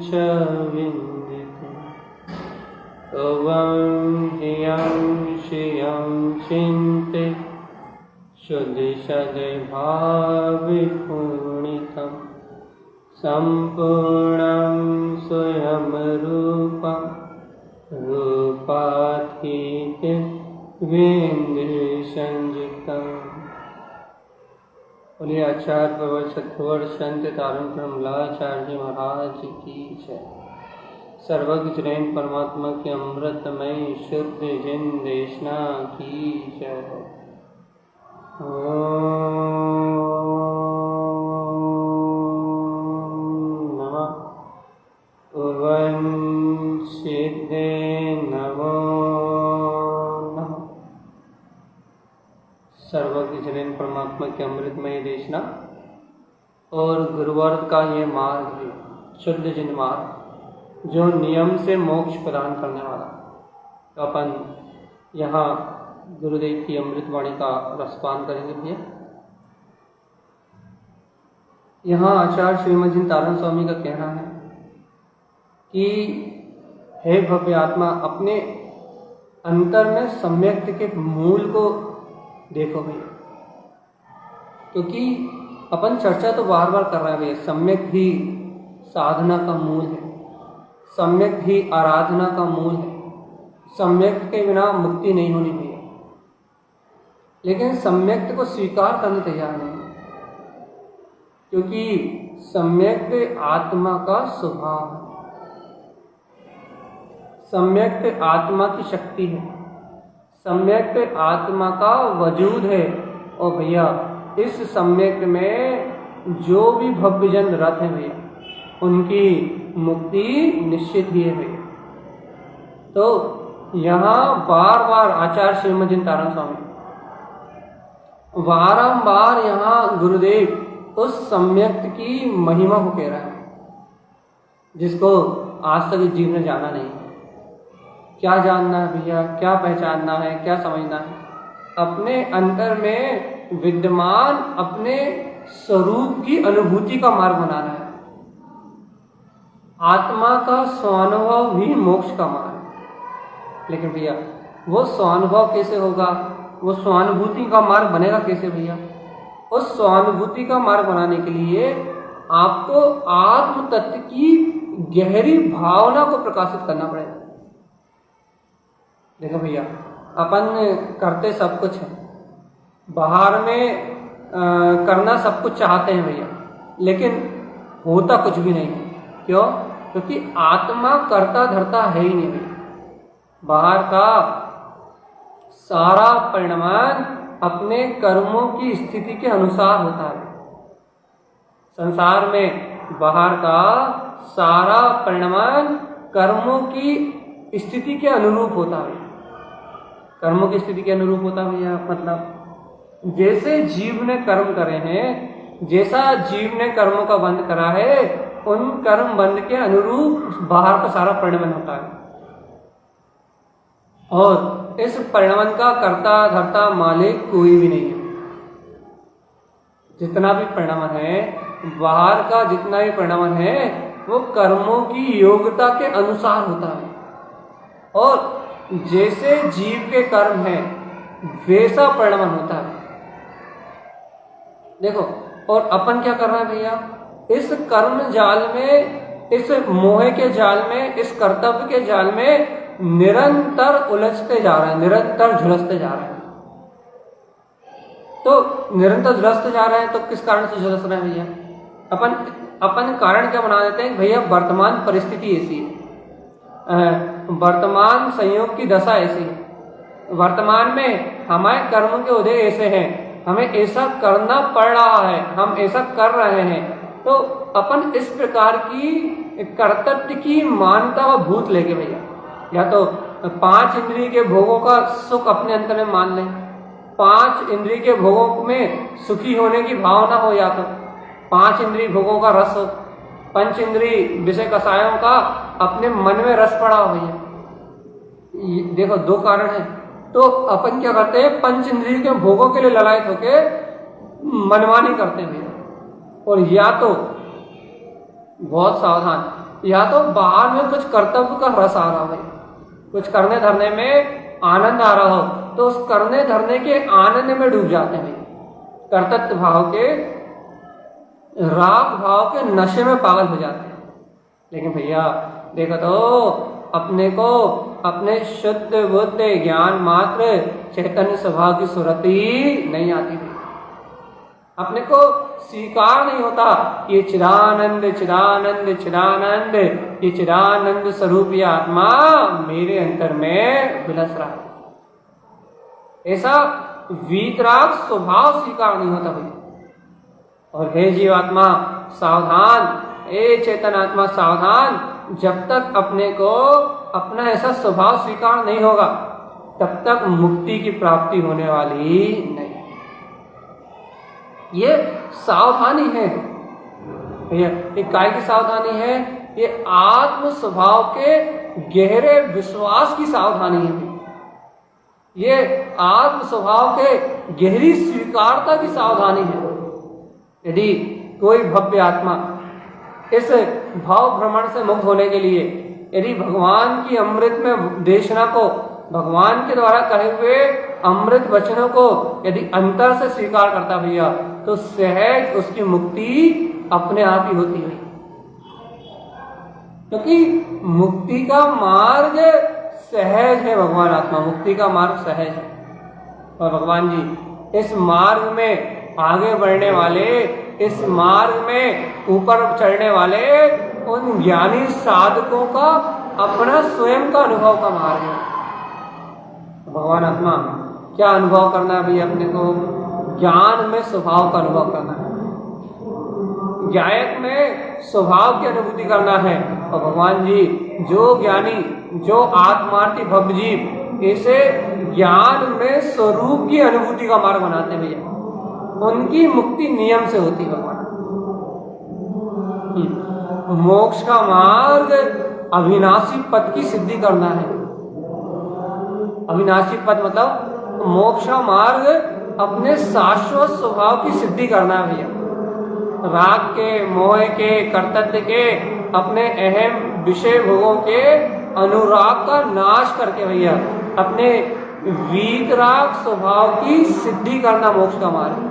च विन्दिते त्वं धियं श्रियं चिन्ते शुद्धिसद्भावविपूर्णितं सम्पूर्णं स्वयं रूपं रूपातीतं विन्द्रियसंयुक्तम्। बोलिए आचार्य प्रवर सतगुरु संत तारण कमलाचार्य महाराज की जय। सर्वज्ञ जैन परमात्मा की अमृतमय शुद्ध जिन देशना की जय। ओम नमः सिद्धे नमो नमः। सर्वज्ञ जैन परमात्मा की अमृतमय देशना और गुरुवर्ग का ये मार्ग है, शुद्ध जिन मार्ग, जो नियम से मोक्ष प्रदान करने वाला। तो अपन यहाँ गुरुदेव की अमृतवाणी का रसपान करेंगे भैया। यहाँ आचार्य श्रीमद जिन तारण स्वामी का कहना है कि हे भव्य आत्मा, अपने अंतर में सम्यक्त के मूल को देखो भैया। क्योंकि अपन चर्चा तो बार बार कर रहे हैं भैया, सम्यक ही साधना का मूल है, सम्यक ही आराधना का मूल है, सम्यक के बिना मुक्ति नहीं होनी भैया। लेकिन सम्यक को स्वीकार करने तैयार नहीं, क्योंकि सम्यक आत्मा का स्वभाव है, सम्यक आत्मा की शक्ति है, सम्यक आत्मा का वजूद है। और भैया इस सम्यक में जो भी भव्यजन रथ है भैया, उनकी मुक्ति निश्चित ही है भैया। तो यहाँ बार बार आचार्य श्रीमद जिन तारण स्वामी बारंबार यहाँ गुरुदेव उस सम्यक की महिमा को कह रहा है, जिसको आज तक इस जीवन में जाना नहीं। क्या जानना है भैया, क्या पहचानना है, क्या समझना है? अपने अंतर में विद्यमान अपने स्वरूप की अनुभूति का मार्ग बनाना है। आत्मा का स्वानुभव भी मोक्ष का मार्ग है। लेकिन भैया वो स्वानुभव कैसे होगा, वो स्वानुभूति का मार्ग बनेगा कैसे भैया? उस स्वानुभूति का मार्ग बनाने के लिए आपको आत्म तत्व की गहरी भावना को प्रकाशित करना पड़ेगा। देखो भैया, अपन करते सब कुछ है, बाहर में करना सब कुछ चाहते हैं भैया, लेकिन होता कुछ भी नहीं है। क्यों? क्योंकि आत्मा करता धरता है ही नहीं भैया। बाहर का सारा परिणाम अपने कर्मों की स्थिति के अनुसार होता है। संसार में बाहर का सारा परिणाम कर्मों की स्थिति के अनुरूप होता है। कर्मों की स्थिति के अनुरूप होता है भैया, मतलब जैसे जीव ने कर्म करे हैं, जैसा जीव ने कर्मों का बंध करा है, उन कर्म बंध के अनुरूप बाहर का सारा परिणाम होता है। और इस परिणाम का कर्ता धर्ता मालिक कोई भी नहीं है। जितना भी परिणाम है, बाहर का जितना भी परिणाम है, वो कर्मों की योग्यता के अनुसार होता है। और जैसे जीव के कर्म है, वैसा परिणाम होता है। देखो, और अपन क्या कर रहे हैं भैया? इस कर्म जाल में, इस मोह के जाल में, इस कर्तव्य के जाल में निरंतर उलझते जा रहे हैं, निरंतर झुलसते जा रहे हैं। तो निरंतर झुलसते जा रहे हैं, तो किस कारण से झुलस रहे हैं भैया? अपन कारण क्या बना देते हैं भैया? वर्तमान परिस्थिति ऐसी है, वर्तमान संयोग की दशा ऐसी है, वर्तमान में हमारे कर्म के उदय ऐसे हैं, हमें ऐसा करना पड़ रहा है, हम ऐसा कर रहे हैं। तो अपन इस प्रकार की कर्तव्य की मान्यता व भूत लेके भैया, या तो 5 इंद्रिय के भोगों का सुख अपने अंतर में मान लें, 5 इंद्रिय के भोगों में सुखी होने की भावना हो, या तो 5 इंद्रिय भोगों का रस हो, 5 इंद्रिय विषय कसायों का अपने मन में रस पड़ा हो भैया। देखो, 2 कारण है। तो अपन क्या करते हैं? 5 इंद्रिय के भोगों के लिए ललायत होके मनमानी करते हैं भैया। और या तो बहुत सावधान, या तो बाहर में कुछ कर्तव्य का रस आ रहा हो, कुछ करने धरने में आनंद आ रहा हो, तो उस करने धरने के आनंद में डूब जाते हैं, कर्तव्य भाव के, राग भाव के नशे में पागल हो जाते हैं। लेकिन भैया देखो तो अपने को अपने शुद्ध बुद्ध ज्ञान मात्र चैतन्य स्वभाव की सुरति नहीं आती थी, अपने को स्वीकार नहीं होता ये चिदानंद चिदानंद चिदानंद, ये चिदानंद स्वरूप ये आत्मा मेरे अंतर में विलस रहा है, ऐसा वीतराग स्वभाव स्वीकार नहीं होता भैया। और हे जीवात्मा सावधान, ए चेतन आत्मा सावधान, जब तक अपने को अपना ऐसा स्वभाव स्वीकार नहीं होगा तब तक मुक्ति की प्राप्ति होने वाली नहीं। ये सावधानी है, ये काय की सावधानी है, ये आत्म स्वभाव के गहरे विश्वास की सावधानी है, ये आत्म स्वभाव के गहरी स्वीकारता की सावधानी है। यदि कोई भव्य आत्मा इस भाव भ्रमण से मुक्त होने के लिए यदि भगवान की अमृत में देशना को, भगवान के द्वारा कहे हुए अमृत वचनों को यदि अंतर से स्वीकार करता भैया, तो सहज उसकी मुक्ति अपने आप ही होती है, क्योंकि मुक्ति का मार्ग सहज है। भगवान आत्मा मुक्ति का मार्ग सहज है, और भगवान जी इस मार्ग में आगे बढ़ने वाले, इस मार्ग में ऊपर चढ़ने वाले उन ज्ञानी साधकों का अपना स्वयं का अनुभव का मार्ग है। भगवान आत्मा क्या अनुभव करना है भैया? अपने को ज्ञान में स्वभाव का अनुभव करना है, ज्ञायक में स्वभाव की अनुभूति करना है। और भगवान जी जो ज्ञानी, जो आत्मार्थी भक्त जीव इसे ज्ञान में स्वरूप की अनुभूति का मार्ग बनाते हैं भैया, उनकी मुक्ति नियम से होती है। भगवान मोक्ष का मार्ग अविनाशी पद की सिद्धि करना है। अविनाशी पद मतलब मोक्ष का मार्ग अपने शाश्वत स्वभाव की सिद्धि करना है भैया, राग के, मोह के, कर्तव्य के, अपने अहम विषय भोगों के अनुराग का नाश करके भैया अपने वीतराग स्वभाव की सिद्धि करना मोक्ष का मार्ग।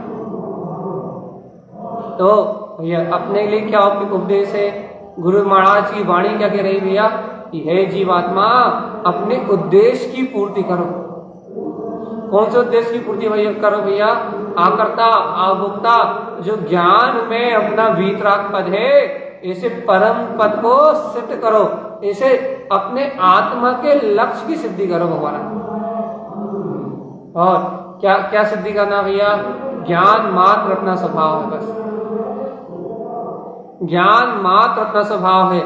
तो भैया अपने लिए क्या उपदेश है? गुरु महाराज की वाणी क्या कह रही भैया कि हे जीवात्मा अपने उद्देश्य की पूर्ति करो। कौन से उद्देश्य की पूर्ति भैया करो भैया? आकर्ता आभोक्ता जो ज्ञान में अपना वीतराग पद है, ऐसे परम पद को सिद्ध करो, ऐसे अपने आत्मा के लक्ष्य की सिद्धि करो भगवान। और क्या क्या सिद्धि करना भैया? ज्ञान मात्र अपना स्वभाव है, बस ज्ञान मात्र अपना स्वभाव है,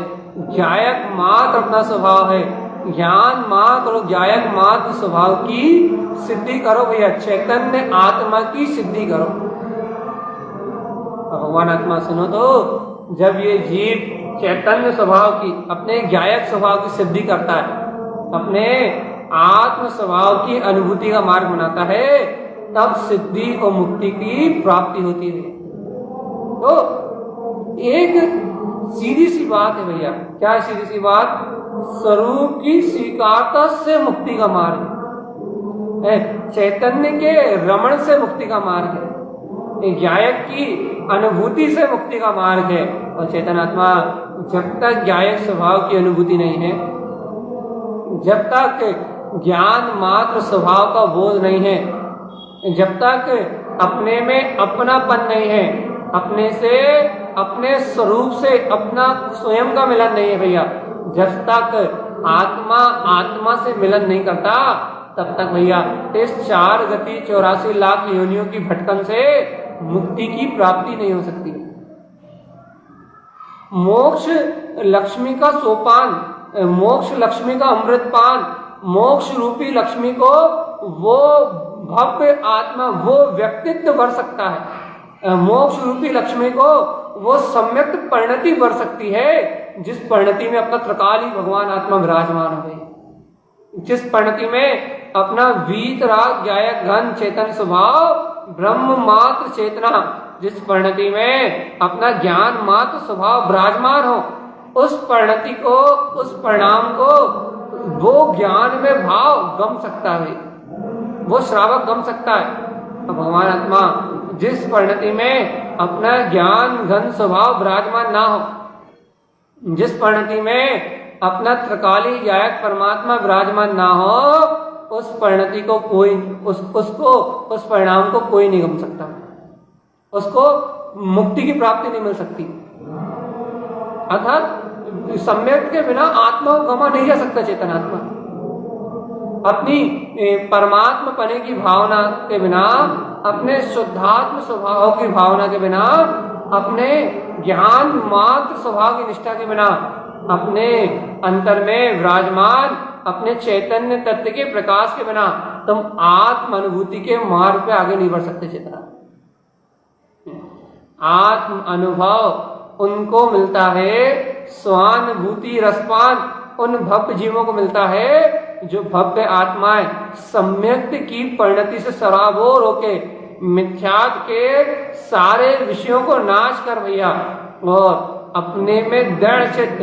ज्ञायक मात्र अपना स्वभाव है, ज्ञान मात्र और ज्ञायक मात्र स्वभाव की सिद्धि करो भैया, चैतन्य आत्मा की सिद्धि करो। भगवान आत्मा सुनो तो, जब ये जीव चैतन्य स्वभाव की, अपने ज्ञायक स्वभाव की सिद्धि करता है, अपने आत्म स्वभाव की अनुभूति का मार्ग बनाता है, तब सिद्धि और मुक्ति की प्राप्ति होती है। तो एक सीधी सी बात है भैया, क्या है सीधी सी बात? स्वरूप की स्वीकारता से मुक्ति का मार्ग है, चैतन्य के रमण से मुक्ति का मार्ग है, ज्ञायक की अनुभूति से मुक्ति का मार्ग है। और चेतन आत्मा जब तक ज्ञायक स्वभाव की अनुभूति नहीं है, जब तक ज्ञान मात्र स्वभाव का बोध नहीं है, जब तक अपने में अपनापन नहीं है, अपने से, अपने स्वरूप से अपना स्वयं का मिलन नहीं है भैया, जब तक आत्मा आत्मा से मिलन नहीं करता, तब तक भैया इस 4 गति 84 लाख योनियों की भटकन से मुक्ति की प्राप्ति नहीं हो सकती। मोक्ष लक्ष्मी का सोपान, मोक्ष लक्ष्मी का अमृतपान, मोक्ष रूपी लक्ष्मी को वो भव्य आत्मा, वो व्यक्तित्व भर सकता है। मोक्ष रूपी लक्ष्मी को वो सम्यक परिणति भर सकती है, जिस परिणति में अपना त्रिकाली भगवान आत्मा विराजमान हो गई, जिस परिणति में अपना वीतराग ज्ञायक घन चेतन स्वभाव ब्रह्म मात्र चेतना, जिस परिणति में अपना ज्ञान मात्र स्वभाव विराजमान हो, उस परिणति को, उस परिणाम को वो ज्ञान में भाव गम सकता है, वो श्रावक गम सकता है। तो भगवान आत्मा जिस परिणति में अपना ज्ञान घन स्वभाव विराजमान ना हो, जिस परिणति में अपना त्रिकाली गायक परमात्मा विराजमान ना हो, उस परिणति को कोई, उस परिणाम को कोई नहीं गम सकता, उसको मुक्ति की प्राप्ति नहीं मिल सकती। अर्थात सम्यक के बिना आत्मा को गमा नहीं जा सकता। चेतन आत्मा अपनी परमात्मा पने की भावना के बिना, अपने शुद्धात्म स्वभाव की भावना के बिना, अपने ज्ञान मात्र स्वभाव की निष्ठा के बिना, अपने अंतर में विराजमान अपने चैतन्य तत्व के प्रकाश के बिना तुम आत्म अनुभूति के मार्ग पे आगे नहीं बढ़ सकते। चेतना आत्म अनुभव उनको मिलता है, स्वानुभूति रसपान उन भव्य जीवों को मिलता है जो भव्य आत्माएं सम्यक की परिणति से सराबोर होके मिथ्यात के सारे विषयों को नाश कर भैया, और अपने में दृढ़ चित्त,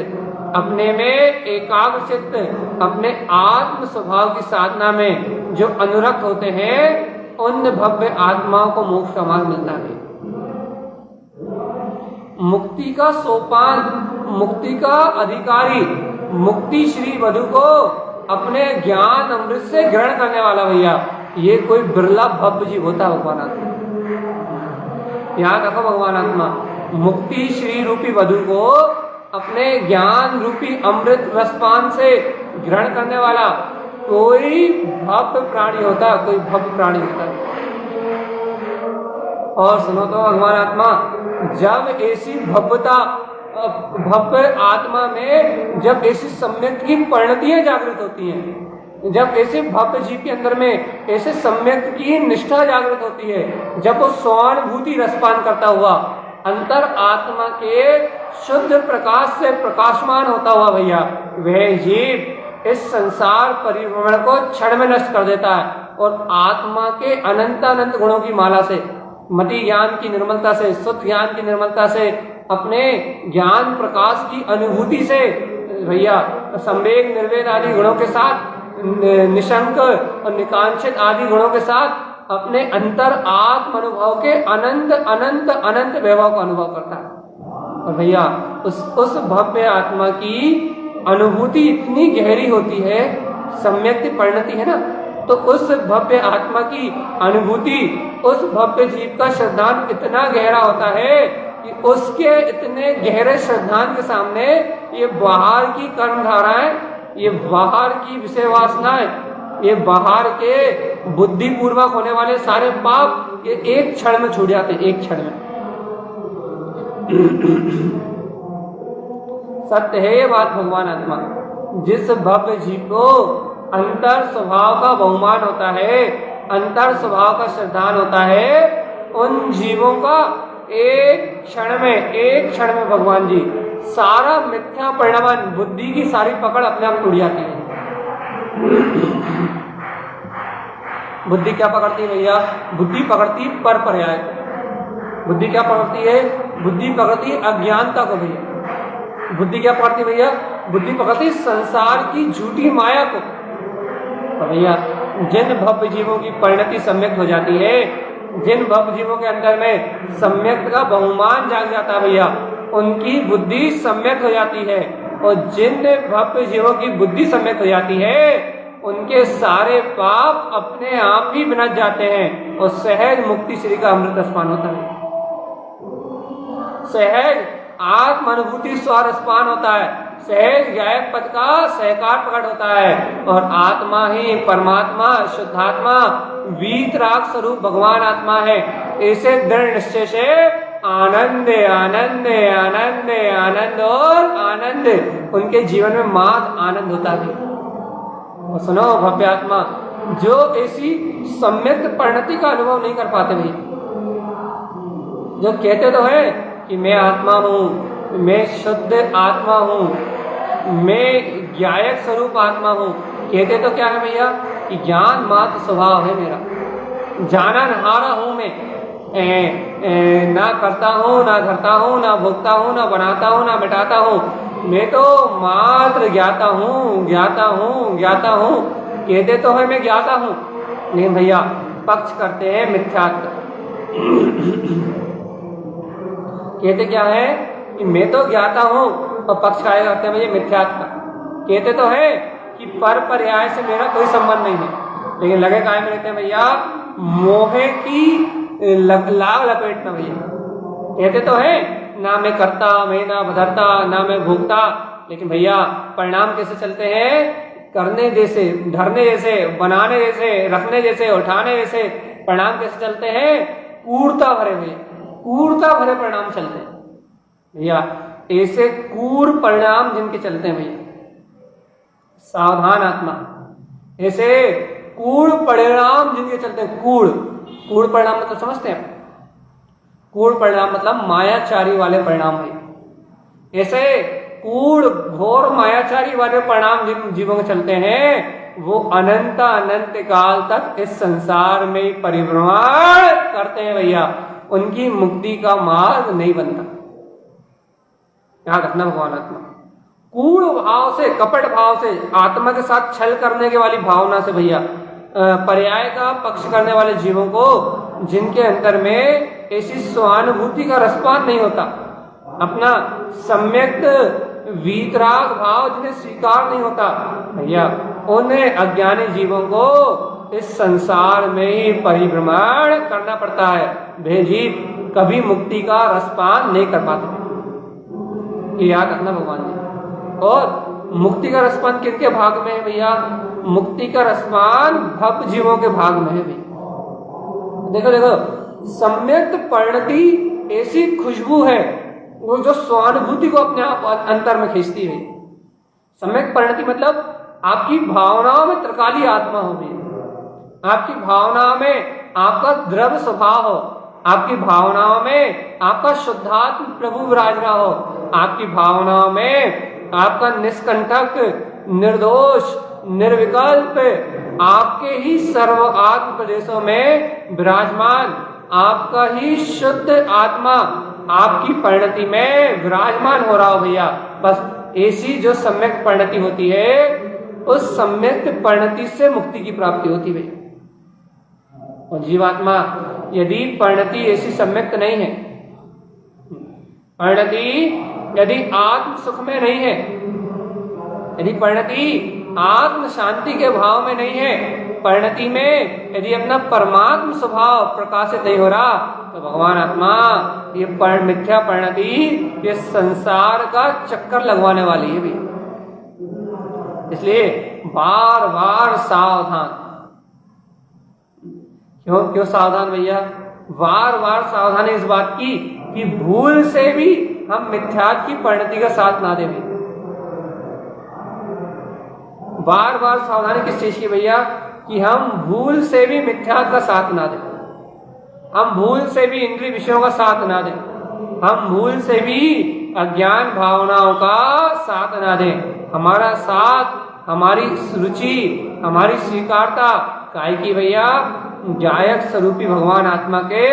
अपने में एकाग्र चित्त, अपने आत्म स्वभाव की साधना में जो अनुरक्त होते हैं, उन भव्य आत्माओं को मोक्ष का मार्ग मिलता है। मुक्ति का सोपान, मुक्ति का अधिकारी, मुक्ति श्री वधु को अपने ज्ञान अमृत से ग्रहण करने वाला भैया, ये कोई बिरला भव्य जीव होता है। भगवान आत्मा याद रखो, भगवान आत्मा मुक्ति श्री रूपी वधु को अपने ज्ञान रूपी अमृत रसपान से ग्रहण करने वाला कोई भव्य प्राणी होता है, कोई भव्य प्राणी होता है। और सुनो तो भगवान आत्मा, जब ऐसी भव्यता, भव्य आत्मा में जब ऐसी सम्यक की परिणतियां जागृत होती हैं, जब ऐसे भव्य जीव के अंदर में ऐसे सम्यक की निष्ठा जागृत होती है, जब वो स्वानुभूति रसपान करता हुआ अंतर आत्मा के शुद्ध प्रकाश से प्रकाशमान होता हुआ भैया, वह जीव इस संसार परिभ्रमण को क्षण में नष्ट कर देता है और आत्मा के अनंत गुणों की माला से, मति ज्ञान की निर्मलता से, शुद्ध ज्ञान की निर्मलता से, अपने ज्ञान प्रकाश की अनुभूति से भैया संवेग निर्वेद आदि गुणों के साथ, निशंक और निकांक्षित आदि गुणों के साथ अपने अंतर आत्म अनुभव के अनंत अनंत अनंत वैभव का अनुभव करता है। और भैया उस भव्य आत्मा की अनुभूति इतनी गहरी होती है, सम्यक परिणति है ना, तो उस भव्य आत्मा की अनुभूति उस भव्य जीव का श्रद्धांत इतना गहरा होता है कि उसके इतने गहरे श्रद्धांत के सामने ये बाहर की कर्मधाराएं, ये बाहर की विषय वासनाएं, ये बाहर के बुद्धि पूर्वक होने वाले सारे पाप ये एक क्षण में छूट जाते हैं, एक क्षण में। सत्य है ये बात भगवान आत्मा। जिस भव्य जीव को अंतर स्वभाव का बहुमान होता है, अंतर स्वभाव का श्रद्धान होता है, उन जीवों का एक क्षण में भगवान जी सारा मिथ्या परिणाम, बुद्धि की सारी पकड़ अपने आप टूट जाती है। बुद्धि क्या पकड़ती है भैया? बुद्धि पकड़ती पर पर्याय। बुद्धि क्या पकड़ती है? बुद्धि पकड़ती है अज्ञानता को भैया। बुद्धि क्या पकड़ती है भैया? बुद्धि पकड़ती संसार की झूठी माया को। तो भैया जिन भव्य जीवों की परिणति सम्यक हो जाती है, जिन भव्य जीवों के अंदर में सम्यक का बहुमान जाग जाता है भैया, उनकी बुद्धि सम्यक हो जाती है। और जिन भव्य जीवों की बुद्धि सम्यक हो जाती है, उनके सारे पाप अपने आप ही मिट जाते हैं और सहज मुक्ति श्री का अमृत रसपान होता है। सहज आत्म अनुभूति स्वरसपान होता है, सहज गायक पद का सहकार प्रकट होता है और आत्मा ही परमात्मा शुद्धात्मा वीतराग स्वरूप भगवान आत्मा है। ऐसे दृढ़ निश्चय से आनंद आनंद आनंद आनंद और आनंद उनके जीवन में मात्र आनंद होता है। और सुनो भव्य आत्मा, जो ऐसी सम्यक परिणति का अनुभव नहीं कर पाते भाई, जो कहते तो है कि मैं आत्मा हूँ, मैं शुद्ध आत्मा हूँ, मैं ज्ञायक स्वरूप आत्मा हूँ, कहते तो क्या है भैया कि ज्ञान मात्र स्वभाव है मेरा, जाना नहारा हूँ मैं, ना करता हूँ, ना धरता हूँ, ना भोगता हूँ, ना बनाता हूँ, ना मिटाता हूँ, मैं तो मात्र ज्ञाता हूँ, ज्ञाता हूँ, ज्ञाता हूँ, कहते तो है मैं ज्ञाता हूँ, नहीं भैया पक्ष करते हैं मिथ्यात्व। कहते क्या है कि मैं तो ज्ञाता हूँ और पक्ष काय करते हैं भैया मिथ्यात्व। कहते तो है कि पर पर्याय से मेरा कोई संबंध नहीं है, लेकिन लगे काय में रहते हैं भैया मोहे की लाग लपेटना। भैया कहते तो है ना मैं करता, मैं ना बधरता, ना मैं भोगता, लेकिन भैया परिणाम कैसे चलते हैं? करने जैसे, धरने जैसे, बनाने जैसे, रखने जैसे, उठाने जैसे परिणाम कैसे चलते हैं? कूरता भरे भैया, कूरता भरे परिणाम चलते हैं भैया। ऐसे कूर परिणाम जिनके चलते हैं भैया, सावधान आत्मा। ऐसे कूड़ परिणाम जिनके चलते हैं, कूड़, कूड़ परिणाम मतलब समझते हैं? कूड़ परिणाम मतलब मायाचारी वाले परिणाम है। ऐसे कूड़ घोर मायाचारी वाले परिणाम जिन जीवों में चलते हैं, वो अनंत अनंत काल तक इस संसार में परिभ्रमण करते हैं भैया। उनकी मुक्ति का मार्ग नहीं बनता। याद रखना भगवान आत्मा। कूड़ भाव से, कपट भाव से, आत्मा के साथ छल करने के वाली भावना से भैया, पर्याय का पक्ष करने वाले जीवों को, जिनके अंदर में ऐसी स्वानुभूति का रसपान नहीं होता, अपना सम्यक वीतराग भाव जिन्हें स्वीकार नहीं होता भैया, उन्हें अज्ञानी जीवों को इस संसार में ही परिभ्रमण करना पड़ता है। भेजीव कभी मुक्ति का रसपान नहीं कर पाते, ये याद रखना भगवान जी। और मुक्ति का रसपान किनके भाग में है भैया? मुक्ति का रसपान भक्त जीवों के भाग में है भैया। देखो देखो, सम्यक परिणति ऐसी खुशबू है वो जो स्वानुभूति को अपने आप अंतर में खींचती है। सम्यक परिणति मतलब आपकी भावनाओं में त्रिकाली आत्मा हो भैया, आपकी भावनाओं में आपका द्रव्य स्वभाव हो, आपकी भावनाओं में आपका शुद्धात्म प्रभु विराज रहा हो, आपकी भावनाओं में आपका निष्कंटक, निर्दोष, निर्विकल्प, आपके ही सर्व आत्म प्रदेशों में विराजमान आपका ही शुद्ध आत्मा आपकी परिणति में विराजमान हो रहा हो भैया। बस ऐसी जो सम्यक परिणति होती है, उस सम्यक परिणति से मुक्ति की प्राप्ति होती है भैया। और जीवात्मा यदि परिणति ऐसी सम्यक नहीं है, परिणति यदि आत्म सुख में नहीं है, यदि परिणति आत्म शांति के भाव में नहीं है, परिणति में यदि अपना परमात्म स्वभाव प्रकाशित नहीं हो रहा, तो भगवान आत्मा ये मिथ्या परिणति, ये संसार का चक्कर लगवाने वाली है भी। इसलिए बार बार सावधान। क्यों सावधान भैया? बार बार सावधान है इस बात की कि भूल से भी हम मिथ्यात्व की परिणति का साथ ना दें। बार बार सावधानी किस चीज की भैया? कि हम भूल से भी मिथ्यात्व का साथ ना दें, हम भूल से भी इंद्रिय विषयों का साथ ना दें, हम भूल से भी अज्ञान भावनाओं का साथ ना दें। हमारा साथ, हमारी रुचि, हमारी स्वीकारता काय की भैया? गायक स्वरूपी भगवान आत्मा के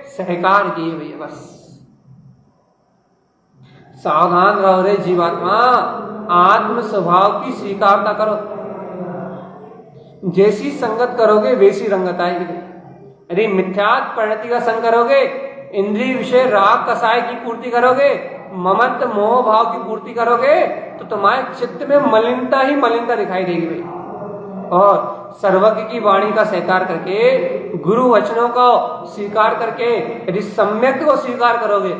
सहकार की भैया। बस सावधान रहो रे जीवात्मा, आत्म स्वभाव की स्वीकारता करो। जैसी संगत करोगे वैसी रंगत आएगी। यदि मिथ्यात्व परिणति का संग करोगे, इंद्रिय विषय राग कसाय की पूर्ति करोगे, ममत्व मोह भाव की पूर्ति करोगे, तो तुम्हारे चित्त में मलिनता ही मलिनता दिखाई देगी भाई। और सर्वज्ञ की वाणी का स्वीकार करके, गुरु वचनों को स्वीकार करके, यदि सम्यक को स्वीकार करोगे,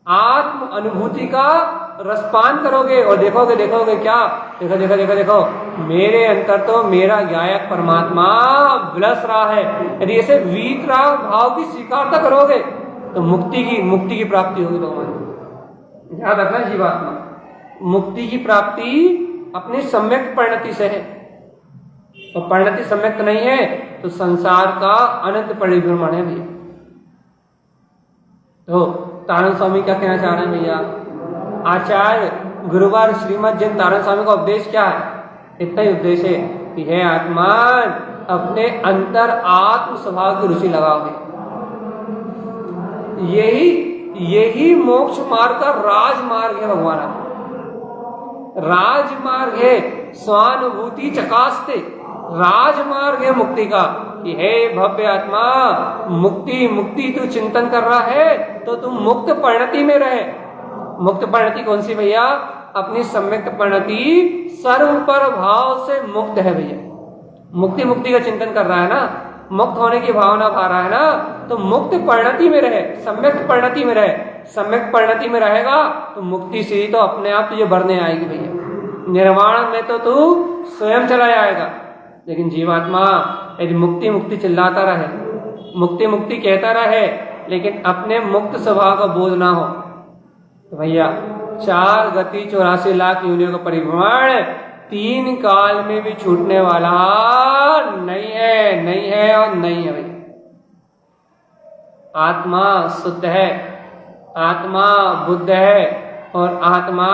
आत्म अनुभूति का रसपान करोगे और देखोगे क्या? देखो देखो देखो देखो, मेरे अंतर तो मेरा गायक परमात्मा विलस रहा है। यदि ऐसे वीतराग भाव की स्वीकारता करोगे तो मुक्ति की प्राप्ति होगी भगवान। याद रखना जीवात्मा, मुक्ति की प्राप्ति अपनी सम्यक परिणति से है। तो परिणति सम्यक नहीं है तो संसार का अनंत परिभ्रमण है भैया। तो तारण स्वामी क्या कहना चाह रहे हैं भैया? आचार्य गुरुवार श्रीमद जैन तारण स्वामी का उपदेश क्या है? इतना ही उपदेश है कि हे आत्मान, अपने अंतर आत्म स्वभाव की रुचि लगाओगे। यही मोक्ष मार्ग का राजमार्ग है भगवान। राजमार्ग है स्वानुभूति चकास्ते, राजमार्ग है मुक्ति का कि हे भव्य आत्मा, मुक्ति मुक्ति तू चिंतन कर रहा है तो तू मुक्त परिणति में रहे। मुक्त परिणति कौन सी भैया? अपनी सम्यक परिणति सर्व पर भाव से मुक्त है भैया। मुक्ति मुक्ति का चिंतन कर रहा है ना, मुक्त होने की भावना पा रहा है ना, तो मुक्त परिणति में रहे, सम्यक परिणति में रहे। सम्यक परिणति में रहेगा तो मुक्ति से तो अपने आप तुझे भरने आएगी भैया। निर्वाण में तो तू स्वयं चला जाएगा। लेकिन जीवात्मा यदि मुक्ति मुक्ति चिल्लाता रहे, मुक्ति मुक्ति कहता रहे, लेकिन अपने मुक्त स्वभाव का बोध ना हो तो भैया 4 गति 84 लाख योनियों का परिभ्रमण 3 काल में भी छूटने वाला नहीं है, नहीं है और नहीं है भैया। आत्मा शुद्ध है, आत्मा बुद्ध है और आत्मा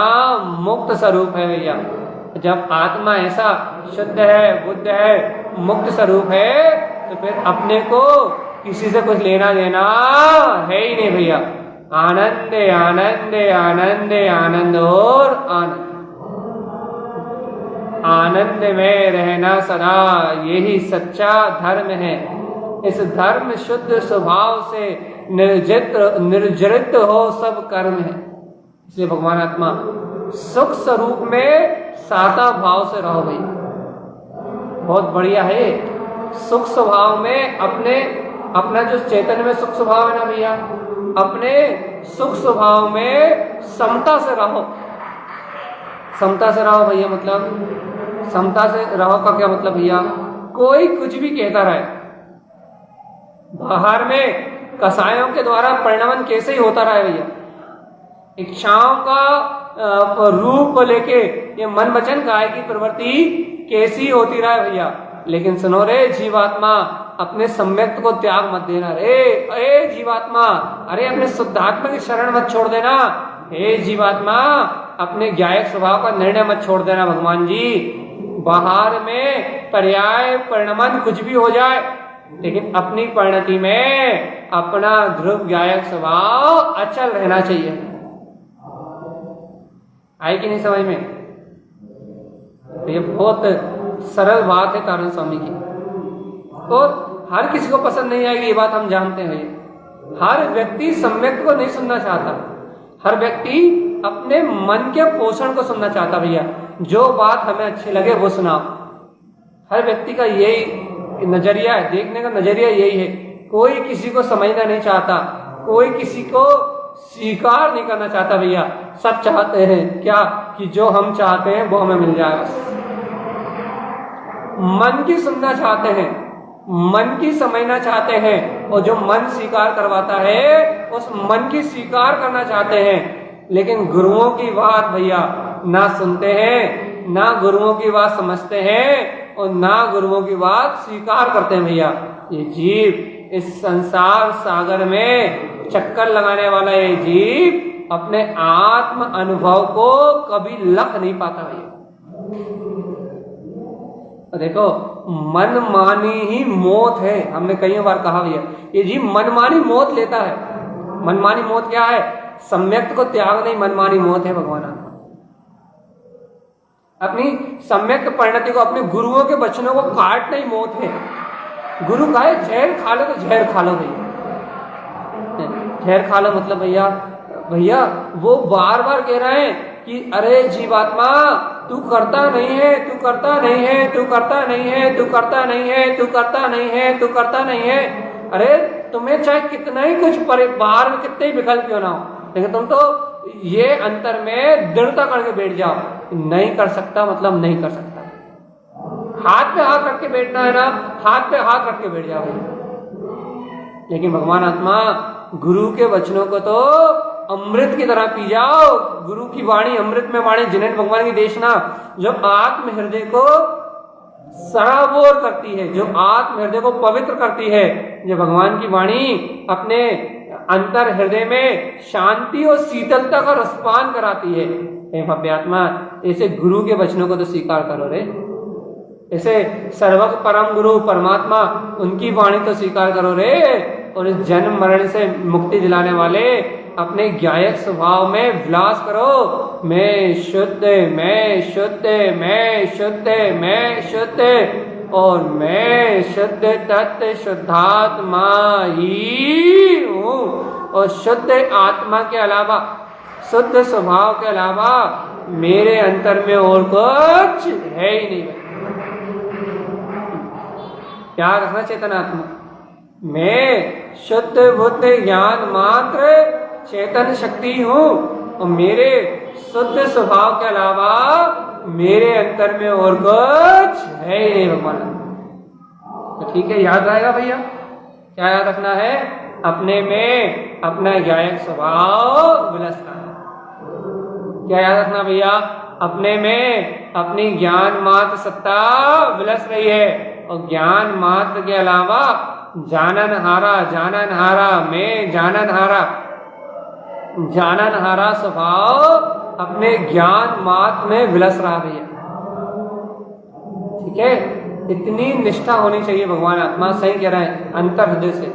मुक्त स्वरूप है भैया। जब आत्मा ऐसा शुद्ध है, बुद्ध है, मुक्त स्वरूप है तो फिर अपने को किसी से कुछ लेना देना है ही नहीं भैया। आनंद आनंद आनंद आनंद और आनंद, आनंद में रहना सदा, यही सच्चा धर्म है। इस धर्म शुद्ध स्वभाव से निर्जरित हो सब कर्म है। इसलिए भगवान आत्मा सुख स्वरूप में साता भाव से रहो भैया, बहुत बढ़िया है। सुख स्वभाव में अपना जो चैतन्य में सुख स्वभाव है ना भैया, अपने सुख स्वभाव में समता से रहो। समता से रहो भैया, मतलब समता से रहो का क्या मतलब भैया? कोई कुछ भी कहता रहे, बाहर में कसायों के द्वारा परिणमन कैसे ही होता रहे भैया, इच्छाओं का रूप लेके ये मन वचन काय की प्रवृत्ति कैसी होती रहे भैया। लेकिन सुनो रे जीवात्मा, अपने सम्यक्त को त्याग मत देना रे। अरे जीवात्मा, अरे अपने शुद्धात्मा की शरण मत छोड़ देना। हे जीवात्मा, अपने ज्ञायक स्वभाव का निर्णय मत छोड़ देना भगवान जी। बाहर में पर्याय परिणमन कुछ भी हो जाए, लेकिन अपनी परिणति में अपना ध्रुव ज्ञायक स्वभाव अचल रहना चाहिए। आई कि नहीं समझ में? ये बहुत सरल बात है कारण स्वामी की, और हर किसी को पसंद नहीं आएगी, ये बात हम जानते हैं। हर व्यक्ति सम्यक को नहीं सुनना चाहता, हर व्यक्ति अपने मन के पोषण को सुनना चाहता भैया। जो बात हमें अच्छी लगे वो सुनाओ। हर व्यक्ति का यही नजरिया है, देखने का नजरिया यही है। कोई किसी को समझना नहीं चाहता, कोई किसी को स्वीकार नहीं करना चाहता भैया। सब चाहते हैं क्या कि जो हम चाहते हैं वो हमें मिल जाए। मन की सुनना चाहते हैं, मन की समझना चाहते हैं, और जो मन स्वीकार करवाता है उस मन की स्वीकार करना चाहते हैं। लेकिन गुरुओं की बात भैया ना सुनते हैं, ना गुरुओं की बात समझते हैं, और ना गुरुओं की बात स्वीकार करते हैं भैया। ये जीव इस संसार सागर में चक्कर लगाने वाला ये जीव अपने आत्म अनुभव को कभी लख नहीं पाता भैया। देखो, मनमानी ही मौत है, हमने कई बार कहा भैया। ये जीव मनमानी मौत लेता है। मनमानी मौत क्या है? सम्यक्त को त्याग नहीं, मनमानी मौत है भगवान। अपनी सम्यक्त परिणति को, अपने गुरुओं के वचनों को काटना ही मौत है। गुरु कहे जहर खा लो तो जहर खा लो भैया। जहर खा लो मतलब भैया वो बार बार कह रहे हैं कि अरे जीवात्मा तू करता नहीं है, तू करता नहीं है, तू करता नहीं है, तू करता नहीं है, तू करता नहीं है, तू करता नहीं है। अरे तुम्हें चाहे कितना ही कुछ बाहर में कितने ही विकल्प क्यों ना हो, लेकिन तुम तो ये अंतर में दृढ़ता करके बैठ जाओ, नहीं कर सकता मतलब नहीं कर सकता। हाथ पे हाथ रख के बैठना है ना, हाथ पे हाथ रख के बैठ जाओ। लेकिन भगवान आत्मा गुरु के वचनों को तो अमृत की तरह पी जाओ। गुरु की वाणी अमृत में वाणी, जिन्हें भगवान की देशना जो आत्म हृदय को सराबोर करती है, जो आत्म हृदय को पवित्र करती है, जो भगवान की वाणी अपने अंतर हृदय में शांति और शीतलता का रसपान कराती है। हे भव्यात्मा, ऐसे गुरु के वचनों को तो स्वीकार करो रे। ऐसे सर्वक परम गुरु परमात्मा, उनकी वाणी तो स्वीकार करो रे। और इस जन्म मरण से मुक्ति दिलाने वाले अपने ज्ञायक स्वभाव में विलास करो, मैं शुद्ध, मैं शुद्ध, मैं शुद्ध, मैं शुद्ध, और मैं शुद्ध तत्व शुद्धात्मा ही हूँ। और शुद्ध आत्मा के अलावा, शुद्ध स्वभाव के अलावा मेरे अंतर में और कुछ है ही नहीं। क्या रखना चेतन आत्मा? मैं शुद्ध बुद्ध ज्ञान मात्र चेतन शक्ति हूँ, और मेरे शुद्ध स्वभाव के अलावा मेरे अंतर में और कुछ है ही नहीं भगवान। तो ठीक है, याद रहेगा भैया। क्या याद रखना है? अपने में अपना ज्ञायक स्वभाव विलस रहा है। क्या याद रखना भैया? अपने में अपनी ज्ञान मात्र सत्ता विलस रही है, और ज्ञान मात्र के अलावा जानन हारा मैं जानन हारा स्वभाव अपने ज्ञान मात्र में विलस रहा भैया। ठीक है, इतनी निष्ठा होनी चाहिए भगवान आत्मा। सही कह रहे हैं, अंतर हृदय से,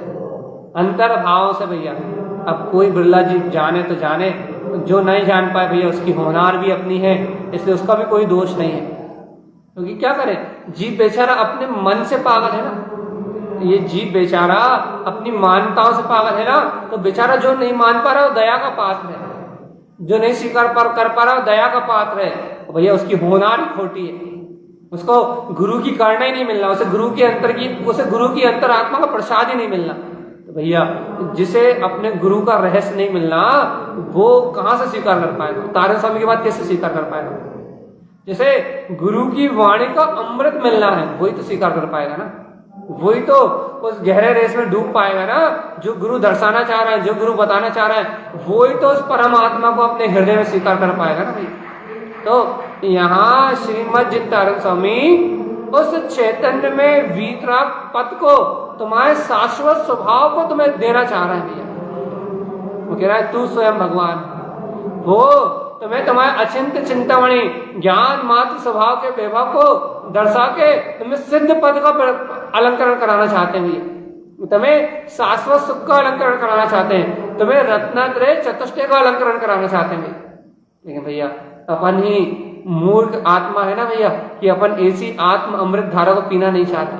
अंतर भाव से भैया। अब कोई बिरला जी जाने तो जाने, जो नहीं जान पाए भैया उसकी होनार भी अपनी है, इसलिए उसका भी कोई दोष नहीं है। क्योंकि क्या करें, जीव बेचारा अपने मन से पागल है ना। ये जीव बेचारा अपनी मान्यताओं से पागल है ना, तो बेचारा जो नहीं मान पा रहा है वो दया का पात्र है, जो नहीं स्वीकार कर पा रहा है दया का पात्र है। तो भैया उसकी होनार ही खोटी है, उसको गुरु की करना ही नहीं मिलना, उसे गुरु की अंतर आत्मा का प्रसाद ही नहीं मिलना। तो भैया जिसे अपने गुरु का रहस्य नहीं मिलना, वो कहाँ से स्वीकार कर पाएगा? तारण स्वामी की बात कैसे स्वीकार कर पाएगा? जैसे गुरु की वाणी का अमृत मिलना है, वही तो स्वीकार कर पाएगा ना, वही तो उस गहरे रेस में डूब पाएगा ना। जो गुरु दर्शाना चाह रहा है, जो गुरु बताना चाह रहा है, वही तो उस परमात्मा को अपने हृदय में स्वीकार कर पाएगा ना भाई। तो यहाँ श्रीमद जितारण स्वामी उस चैतन्य में वीतराग पद को, तुम्हारे शाश्वत स्वभाव को तुम्हें देना चाह रहा है भैया। वो कह रहा है तू स्वयं भगवान हो, तुम्हें तुम्हारे अचिंत्य चिंतामणि ज्ञान मात्र स्वभाव के वैभव को दर्शा के तुम्हें सिद्ध पद का अलंकरण कराना चाहते हैं भैया। तुम्हें शाश्वत सुख का अलंकरण कराना चाहते हैं, तुम्हें रत्नात्रय चतुष्टय का अलंकरण कराना चाहते हैं भैया। लेकिन भैया अपन ही मूर्ख आत्मा है ना भैया, कि अपन ऐसी आत्म अमृत धारा को पीना नहीं चाहते।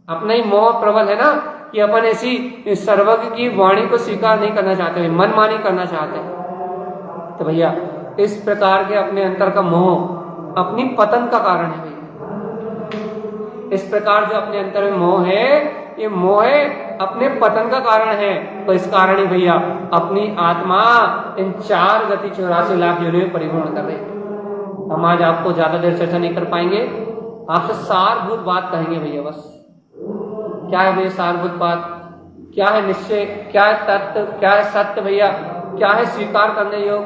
अपना ही मोह प्रबल है ना, कि अपन ऐसी सर्वज्ञ की वाणी को स्वीकार नहीं करना चाहते, मनमानी करना चाहते हैं। तो भैया इस प्रकार के अपने अंतर का मोह अपनी पतन का कारण है भैया। इस प्रकार जो अपने अंतर में मोह है, ये मोह अपने पतन का कारण है। तो इस कारण ही भैया अपनी आत्मा इन 4 गति 84 लाख योनियों में परिभ्रमण कर रही है। हम आज आपको ज्यादा देर चर्चा नहीं कर पाएंगे, आपसे सारभूत बात कहेंगे भैया बस। क्या है भैया सारभूत बात? क्या है निश्चय? क्या है तत्व? क्या है सत्य भैया? क्या है स्वीकार करने योग?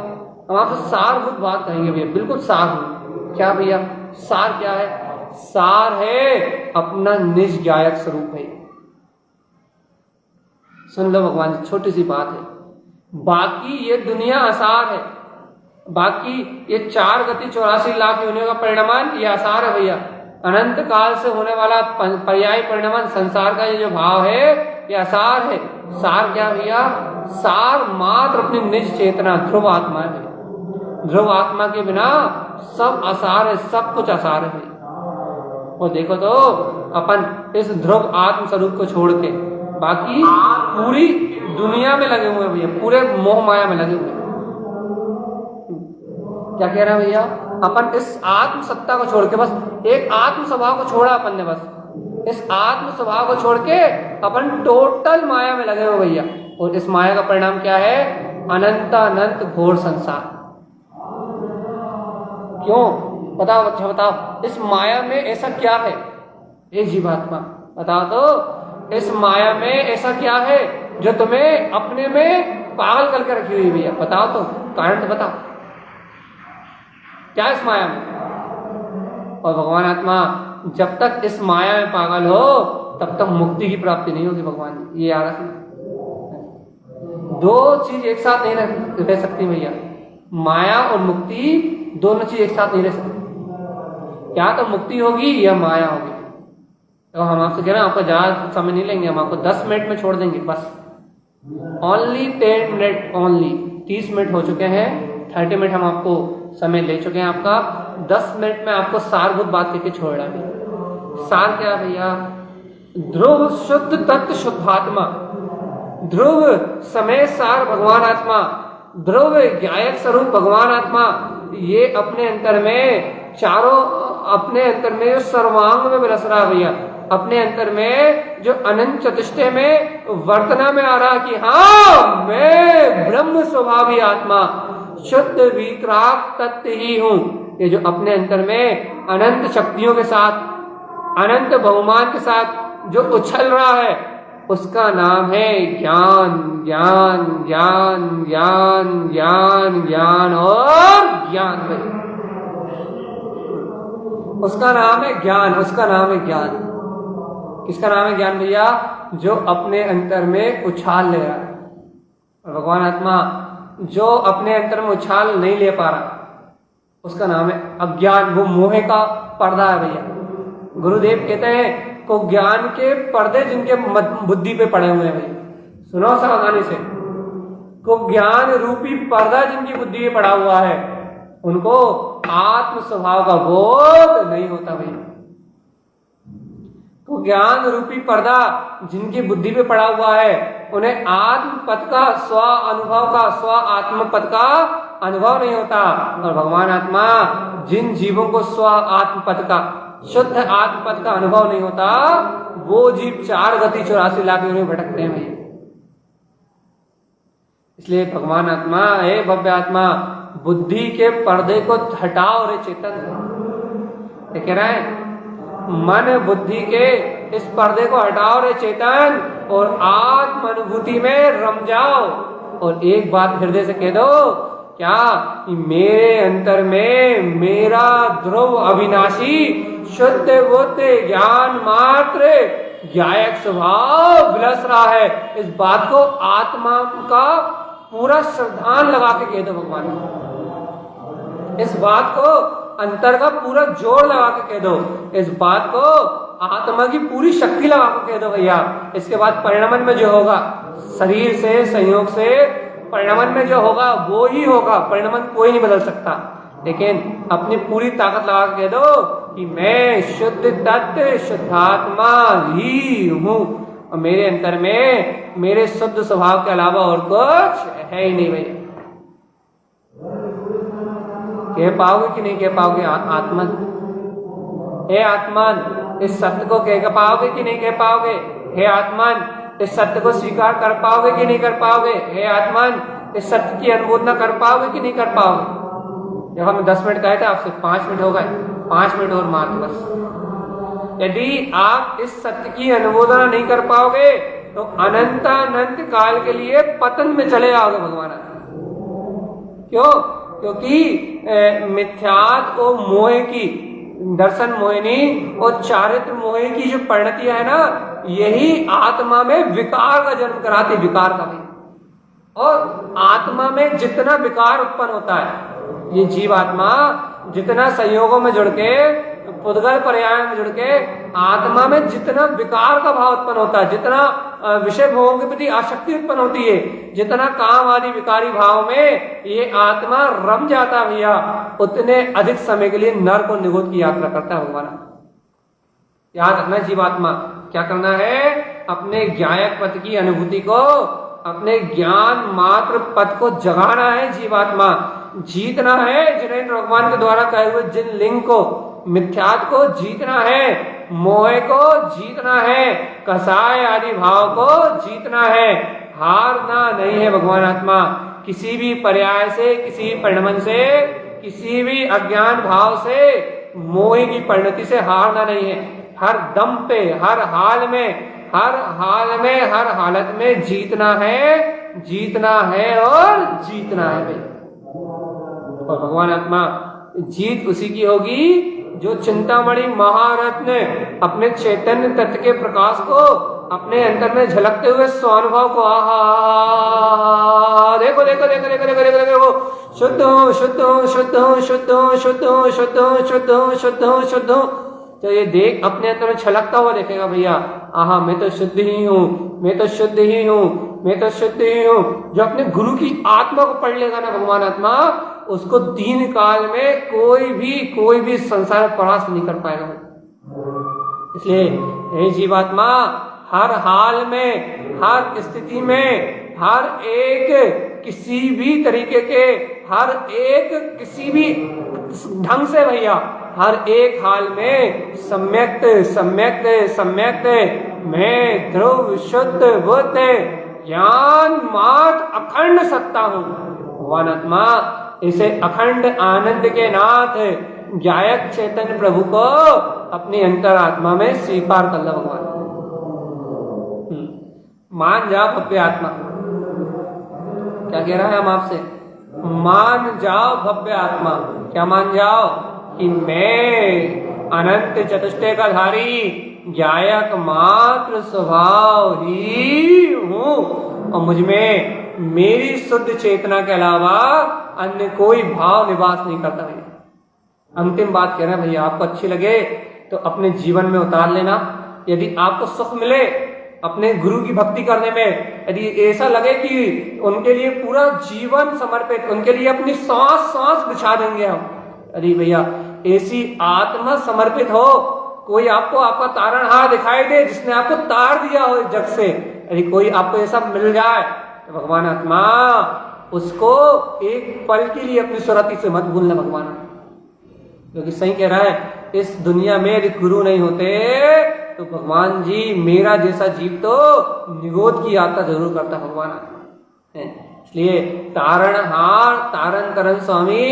हम आपसे सारभूत बात कहेंगे भैया, बिल्कुल सारभूत। क्या भैया सार? क्या है सार? है अपना निज ज्ञायक स्वरूप है। सुन लो भगवान जी, छोटी सी बात है। बाकी ये दुनिया आसार है, बाकी ये 4 गति 84 लाख योनियों का परिणाम ये आसार है भैया। अनंत काल से होने वाला पर्याय परिणाम संसार का ये जो भाव है, ये आसार है। सार क्या भैया? सार मात्र अपनी निज चेतना ध्रुव आत्मा है। ध्रुव आत्मा के बिना सब आसार है, सब कुछ आसार है। और देखो तो अपन इस ध्रुव आत्म स्वरूप को छोड़ के बाकी पूरी दुनिया में लगे हुए भैया, पूरे मोह माया में लगे हुए। क्या कह रहे हैं भैया? अपन इस आत्म सत्ता को छोड़ के, बस एक आत्म स्वभाव को छोड़ा अपन ने, बस इस आत्म स्वभाव को छोड़ के अपन टोटल माया में लगे हुए भैया। और इस माया का परिणाम क्या है? अनंत अनंत घोर संसार। क्यों? बताओ अच्छा बताओ, इस माया में ऐसा क्या है? एक जीवात्मा बताओ तो, इस माया में ऐसा क्या है जो तुम्हें अपने में पागल करके रखी हुई भैया? बताओ तो, कारण तो बताओ, क्या इस माया में? और भगवान आत्मा जब तक इस माया में पागल हो तब तक मुक्ति की प्राप्ति नहीं होगी भगवान जी, ये याद रखना। 2 चीज एक साथ नहीं रह सकती भैया, माया और मुक्ति दोनों चीज एक साथ नहीं रह सकती। या तो मुक्ति होगी या माया होगी। तो हम आपसे कह रहे हैं आपका ज्यादा समय नहीं लेंगे, हम आपको 10 मिनट में छोड़ देंगे बस। ओनली 10 मिनट, ओनली 30 मिनट हो चुके हैं। 30 मिनट हम आपको समय ले चुके हैं आपका। 10 मिनट में आपको सारभूत बात करके छोड़ रहा है। सार क्या भैया? ध्रुव शुद्ध तत्व शुद्धात्मा, ध्रुव समय सार भगवान आत्मा, ध्रुव ज्ञायक स्वरूप भगवान आत्मा, ये अपने अंतर में चारों, अपने अंतर में जो सर्वांग में विलस रहा भैया, अपने अंतर में जो अनंत चतुष्टय में वर्तना में आ रहा कि हाँ मैं ब्रह्म स्वभावी आत्मा शुद्ध विक्राक तत्व ही हूं। ये जो अपने अंतर में अनंत शक्तियों के साथ, अनंत बहुमान के साथ जो उछल रहा है, उसका नाम है ज्ञान, ज्ञान, ज्ञान, ज्ञान, ज्ञान, ज्ञान और ज्ञान। उसका नाम है ज्ञान, उसका नाम है ज्ञान। किसका नाम है ज्ञान भैया? जो अपने अंतर में उछाल ले रहा है। और भगवान आत्मा जो अपने अंतर में उछाल नहीं ले पा रहा, उसका नाम है अज्ञान। वो मोह का पर्दा है भैया। गुरुदेव कहते हैं को ज्ञान के पर्दे जिनके बुद्धि पे पड़े हुए हैं भैया, सुनो सावधानी से, को ज्ञान रूपी पर्दा जिनकी बुद्धि पे पड़ा हुआ है, उनको आत्म स्वभाव का बोध नहीं होता भैया। तो ज्ञान रूपी पर्दा जिनकी बुद्धि पे पड़ा हुआ है, उन्हें आत्म पद का, स्व अनुभव का, स्व आत्म पद का अनुभव नहीं होता। और भगवान आत्मा जिन जीवों को स्व आत्म पद का, शुद्ध आत्म पद का अनुभव नहीं होता, वो जीव 4 गति 84 लाख में भटकते हैं भैया। इसलिए भगवान आत्मा, हे भव्य आत्मा, बुद्धि के पर्दे को हटाओ रे चेतन। ये कह रहा है मन बुद्धि के इस पर्दे को हटाओ रे चेतन और आत्म अनुभूति में रम जाओ। और एक बात हृदय से कह दो, क्या? कि मेरे अंतर में मेरा ध्रुव अविनाशी शुद्ध बुद्ध ज्ञान मात्र ज्ञायक स्वभाव विलस रहा है। इस बात को आत्मा का पूरा श्रद्धान लगा के कह दो भगवान। इस बात को अंतर का पूरा जोर लगा के कह दो। इस बात को आत्मा की पूरी शक्ति लगा के कह दो भैया। इसके बाद परिणमन में जो होगा, शरीर से संयोग से परिणमन में जो होगा वो ही होगा। परिणमन कोई नहीं बदल सकता, लेकिन अपनी पूरी ताकत लगा के कह दो कि मैं शुद्ध तत्व शुद्धात्मा ही हूं और मेरे अंतर में मेरे शुद्ध स्वभाव के अलावा और कुछ है ही नहीं भैया। कह पाओगे कि नहीं कह पाओगे आत्मन? हे आत्मन, इस सत्य को कह पाओगे कि नहीं कह पाओगे? हे आत्मन, इस सत्य को स्वीकार कर पाओगे कि नहीं कर पाओगे? हे आत्मन, इस सत्य की अनुमोदना कर पाओगे कि नहीं कर पाओगे? जब हम 10 मिनट कहे थे आपसे, 5 मिनट हो गए, 5 मिनट और मात्र बस। यदि आप इस सत्य की अनुमोदना नहीं कर पाओगे तो अनंत काल के लिए पतन में चले आओगे भगवान। क्यों? क्योंकि मिथ्यात्व और मोह की, दर्शन मोहिनी और चारित्र मोह की जो परिणतियां है ना, यही आत्मा में विकार का जन्म कराती, विकार का भी। और आत्मा में जितना विकार उत्पन्न होता है, ये जीव आत्मा जितना संयोगों में जुड़ के, पुद्गल पर्याय में जुड़ के आत्मा में जितना विकार का भाव उत्पन्न होता है, जितना विषय भोगों के प्रति आसक्ति उत्पन्न होती है, जितना काम आदि विकारी भाव में ये आत्मा रम जाता भैया, उतने अधिक समय के लिए नरक और निगोद की यात्रा करता है भगवान। याद रखना जीवात्मा क्या करना है? अपने ज्ञायक पद की अनुभूति को, अपने ज्ञान मात्र पद को जगाना है जीवात्मा, जीतना है। जिनेन्द्र भगवान के द्वारा कहे हुए जिन लिंग को, मिथ्यात्व को जीतना है, मोह को जीतना है, कसाय आदि भाव को जीतना है। हारना नहीं है भगवान आत्मा। किसी भी पर्याय से, किसी भी परिणमन से, किसी भी अज्ञान भाव से, मोह की परिणति से हारना नहीं है। हर दम पे, हर हाल में, हर हाल में, हर हालत में जीतना है, जीतना है और जीतना है भाई। और भगवान आत्मा जीत उसी की होगी जो चिंतामणि महारत्न अपने चैतन्य तत्व के प्रकाश को अपने अंतर में झलकते हुए स्वानुभव को, आहा देखो देखो देखो देखो देखो देखो देखो, शुद्ध हूं शुद्ध हूं शुद्ध हूं शुद्ध हूं शुद्ध हूं शुद्ध हूं शुद्ध हूं शुद्ध हूं शुद्ध हूं। तो ये देख अपने अंतर में छलकता हुआ देखेगा भैया, आहा मैं तो शुद्ध ही हूँ, मैं तो शुद्ध ही हूँ, मैं तो शुद्ध ही हूँ। जो अपने गुरु की आत्मा को पढ़ लेगा ना भगवान आत्मा, उसको दीन काल में कोई भी संसार में परास्त नहीं कर पाएगा। इसलिए हे जीवात्मा, हर हाल में, हर स्थिति में, हर एक किसी भी तरीके के, हर एक किसी भी ढंग से भैया, हर एक हाल में सम्यक सम्यक सम्यक मैं ध्रुव शुद्ध बुद्ध ज्ञान मात अखंड सत्ता हूँ। भगवान आत्मा इसे अखंड आनंद के नाथ गायक चैतन्य प्रभु को अपनी अंतरात्मा में स्वीकार कर लो। भगवान मान जाओ भव्य आत्मा, क्या कह रहा है हम आपसे? मान जाओ भव्य आत्मा। क्या मान जाओ? कि मैं अनंत चतुष्टय का धारी गायक मात्र स्वभाव ही हूँ, और मुझ में मेरी शुद्ध चेतना के अलावा अन्य कोई भाव निवास नहीं करता भैया। अंतिम बात कह रहे हैं भैया, आपको अच्छी लगे तो अपने जीवन में उतार लेना। यदि आपको सुख मिले अपने गुरु की भक्ति करने में, यदि ऐसा लगे कि उनके लिए पूरा जीवन समर्पित, उनके लिए अपनी सांस सांस बिछा देंगे हम, अरे भैया ऐसी आत्मा समर्पित हो, कोई आपको आपका तारणहार दिखाई दे जिसने आपको तार दिया हो जग से, यदि कोई आपको ऐसा मिल जाए तो भगवान आत्मा उसको एक पल के लिए अपनी सुरति से मत भूलना। भगवान क्योंकि सही कह रहा है, इस दुनिया में यदि गुरु नहीं होते तो भगवान जी मेरा जैसा जीव तो निगोद की यात्रा जरूर करता भगवान। इसलिए तारणहार तारण करण स्वामी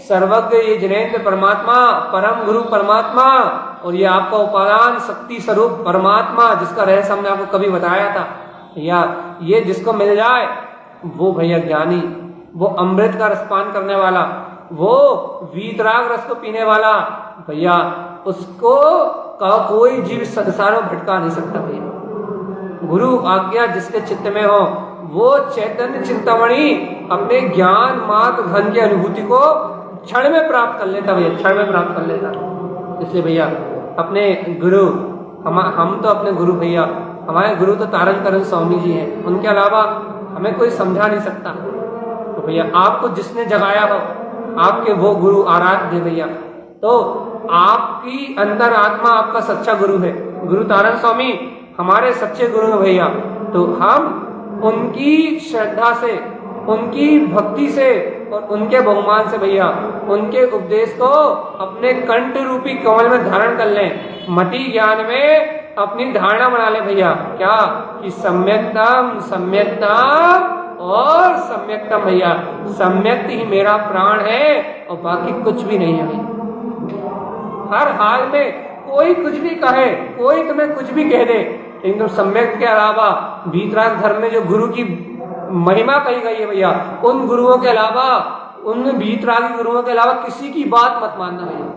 सर्वज्ञ ये जिनेन्द्र परमात्मा, परम गुरु परमात्मा, और ये आपका उपादान शक्ति स्वरूप परमात्मा जिसका रहस्य हमने आपको कभी बताया था भैया, ये जिसको मिल जाए वो भैया ज्ञानी, वो अमृत का रसपान करने वाला, वो वीतराग रस को पीने वाला भैया, उसको का कोई जीव संसार में भटका नहीं सकता भैया। गुरु आज्ञा जिसके चित्त में हो वो चैतन्य चिंतामणि अपने ज्ञान मार्ग धन की अनुभूति को क्षण में प्राप्त कर लेता भैया, क्षण में प्राप्त कर लेता। इसलिए भैया अपने गुरु, हम तो अपने गुरु भैया, हमारे गुरु तो तारण करण स्वामी जी हैं, उनके अलावा हमें कोई समझा नहीं सकता। तो भैया आपको जिसने जगाया हो आपके वो गुरु आराध्य भैया, तो आपकी अंदर आत्मा आपका सच्चा गुरु है। गुरु तारण स्वामी हमारे सच्चे गुरु हैं भैया, तो हम उनकी श्रद्धा से, उनकी भक्ति से और उनके बहुमान से भैया उनके उपदेश को अपने कंठ रूपी कमल में धारण कर लें, मति ज्ञान में अपनी धारणा बना ले भैया। क्या कि सम्यक्तम सम्यक्तम और सम्यक्तम भैया, सम्यक्त ही मेरा प्राण है और बाकी कुछ भी नहीं है भैया। हर हाल में कोई कुछ भी कहे, कोई तुम्हें कुछ भी कह दे, लेकिन तुम सम्यक के अलावा वीतराग धर्म में जो गुरु की महिमा कही गई है भैया, उन गुरुओं के अलावा, उन वीतरागी गुरुओं के अलावा किसी की बात मत मानना भैया।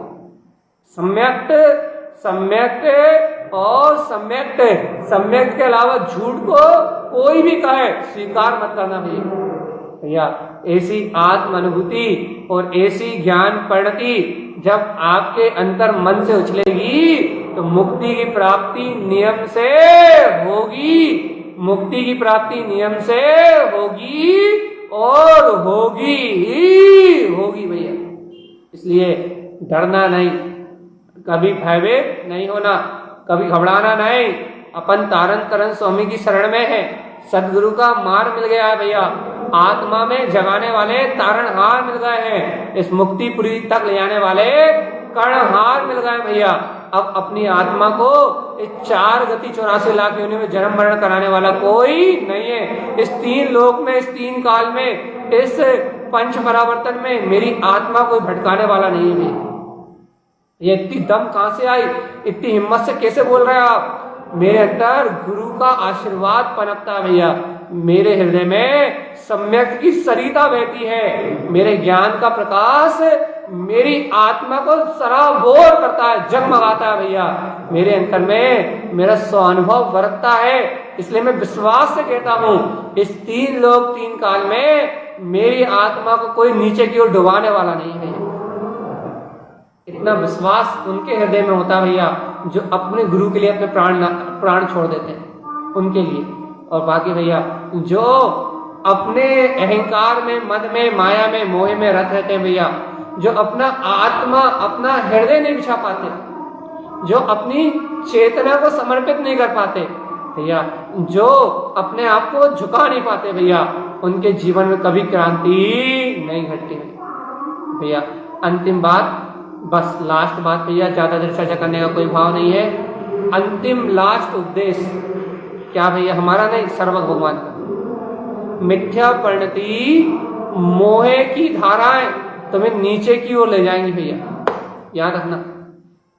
सम्यक सम्यक और सम्यक, सम्यक के अलावा झूठ को कोई भी कहे स्वीकार मत करना भैया। ऐसी आत्म अनुभूति और ऐसी ज्ञान परिणति जब आपके अंतर मन से उछलेगी तो मुक्ति की प्राप्ति नियम से होगी, मुक्ति की प्राप्ति नियम से होगी और होगी ही होगी भैया। इसलिए डरना नहीं, कभी भयभीत नहीं होना, कभी घबराना नहीं। अपन तारण करण स्वामी की शरण में है, सदगुरु का मार्ग मिल गया है भैया, आत्मा में जगाने वाले तारणहार मिल गए हैं, इस मुक्तिपुरी तक ले जाने वाले कर्णहार मिल गए भैया। अब अपनी आत्मा को इस 4 गति 84 लाख योनि में जन्म मरण कराने वाला कोई नहीं है। इस 3 लोक में, इस 3 काल में, इस पंच परावर्तन में मेरी आत्मा कोई भटकाने वाला नहीं है भैया। ये इतनी दम कहां से आई, इतनी हिम्मत से कैसे बोल रहे हैं आप? मेरे अंदर गुरु का आशीर्वाद पनपता है भैया, मेरे हृदय में सम्यक की सरिता बहती है, मेरे ज्ञान का प्रकाश मेरी आत्मा को सराबोर करता है, जगमगाता है भैया। मेरे अंतर में मेरा स्वानुभव बरतता है, इसलिए मैं विश्वास से कहता हूं इस 3 लोक 3 काल में मेरी आत्मा को कोई नीचे की ओर डुबाने वाला नहीं है। इतना विश्वास उनके हृदय में होता भैया जो अपने गुरु के लिए अपने प्राण छोड़ देते हैं, उनके लिए। और बाकी भैया जो अपने अहंकार में, मद में, माया में, मोह में रत रहते हैं भैया, जो अपना आत्मा, अपना हृदय नहीं बिछा पाते, जो अपनी चेतना को समर्पित नहीं कर पाते भैया, जो अपने आप को झुका नहीं पाते भैया, उनके जीवन में कभी क्रांति नहीं घटती भैया। अंतिम बात, बस लास्ट बात भैया, ज्यादा देर चर्चा करने का कोई भाव नहीं है। अंतिम लास्ट उपदेश क्या भैया? हमारा नहीं, सर्वज्ञ भगवान का। मिथ्या परिणति, मोहे की धाराएं तुम्हें नीचे की ओर ले जाएंगी भैया, याद रखना।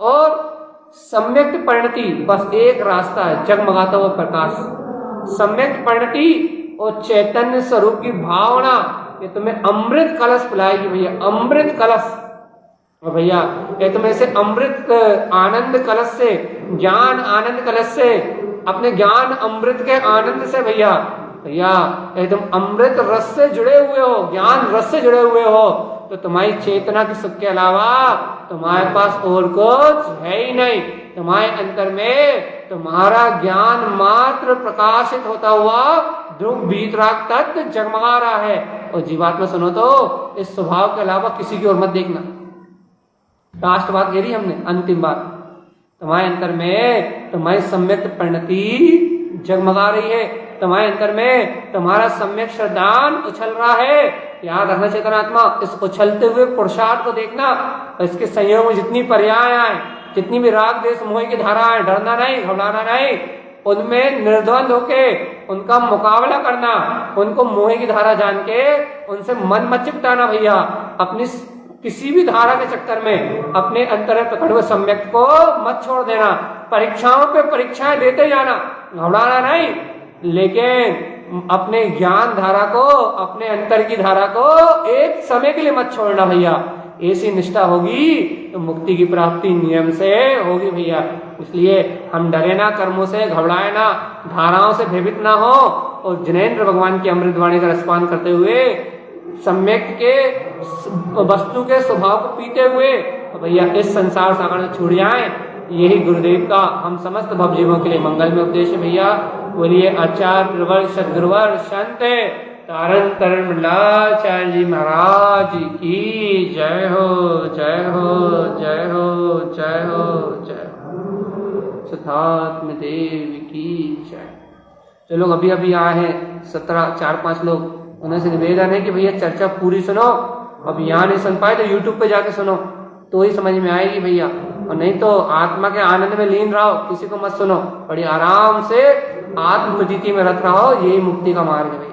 और सम्यक परिणति, बस एक रास्ता है, जगमगाता हुआ प्रकाश। सम्यक परिणति और चैतन्य स्वरूप की भावना, ये तुम्हें अमृत कलश पिलाएगी भैया, अमृत कलश। और भैया ये तुम्हें से अमृत आनंद कलश से, ज्ञान आनंद कलश से, अपने ज्ञान अमृत के आनंद से भैया एकदम अमृत रस से जुड़े हुए हो, ज्ञान रस से जुड़े हुए हो, तो तुम्हारी चेतना की सुख के अलावा तुम्हारे पास और कुछ है ही नहीं। तुम्हारे अंतर में तुम्हारा ज्ञान मात्र प्रकाशित होता हुआ ध्रुव वीतराग तत्व जगमगा रहा है। और जीवात्मा सुनो तो इस स्वभाव के अलावा किसी की ओर मत देखना। लास्ट बात कह रही हमने, अंतिम बात, तुम्हारे अंतर में तुम्हारी सम्यक परिणति जगमगा रही है, तुम्हारे अंतर में तुम्हारा सम्यक श्रद्धान उछल रहा है। याद रखना चेतनात्मा, इस उछलते हुए पुरुषार्थ को देखना, और इसके संयोग में जितनी पर्याय आए, जितनी भी राग देश मोह की धारा आए, डरना नहीं, घबराना नहीं, उनमें निर्द्वंद होके उनका मुकाबला करना, उनको मोह की धारा जान के उनसे मन मत चिपटाना भैया। अपनी किसी भी धारा के चक्कर में अपने अंतर में पकड़े हुए सम्यक को मत छोड़ देना। परीक्षाओं पे परीक्षाएं देते जाना, घबराना नहीं, लेकिन अपने ज्ञान धारा को, अपने अंतर की धारा को एक समय के लिए मत छोड़ना भैया। ऐसी निष्ठा होगी तो मुक्ति की प्राप्ति नियम से होगी भैया। इसलिए हम डरे ना, कर्मों से घबराए ना, धाराओं से भयभीत ना हो, और जिनेंद्र भगवान की अमृतवाणी का रसपान करते हुए, सम्यक के वस्तु के स्वभाव को पीते हुए भैया इस संसार सागर से छूट जाएं। यही गुरुदेव का हम समस्त भवजीवों के लिए मंगल में उपदेश है भैया। बोलिए आचार्य प्रवर सदगुरुवर संत तारण तरण मंडलाचार्य जी महाराज की जय हो, जय हो, जय हो, जय हो, जय हो। सिद्धात्म देव की जय। जो लोग अभी अभी आए हैं 17, 4-5 लोग, उन्हें से निवेदन है कि भैया चर्चा पूरी सुनो। अब यहाँ नहीं सुन पाए तो यूट्यूब पे जाके सुनो, तो ही समझ में आएगी भैया। और नहीं तो आत्मा के आनंद में लीन रहो, किसी को मत सुनो, बड़ी आराम से आत्मजीति में रत रहो, यही मुक्ति का मार्ग है भैया।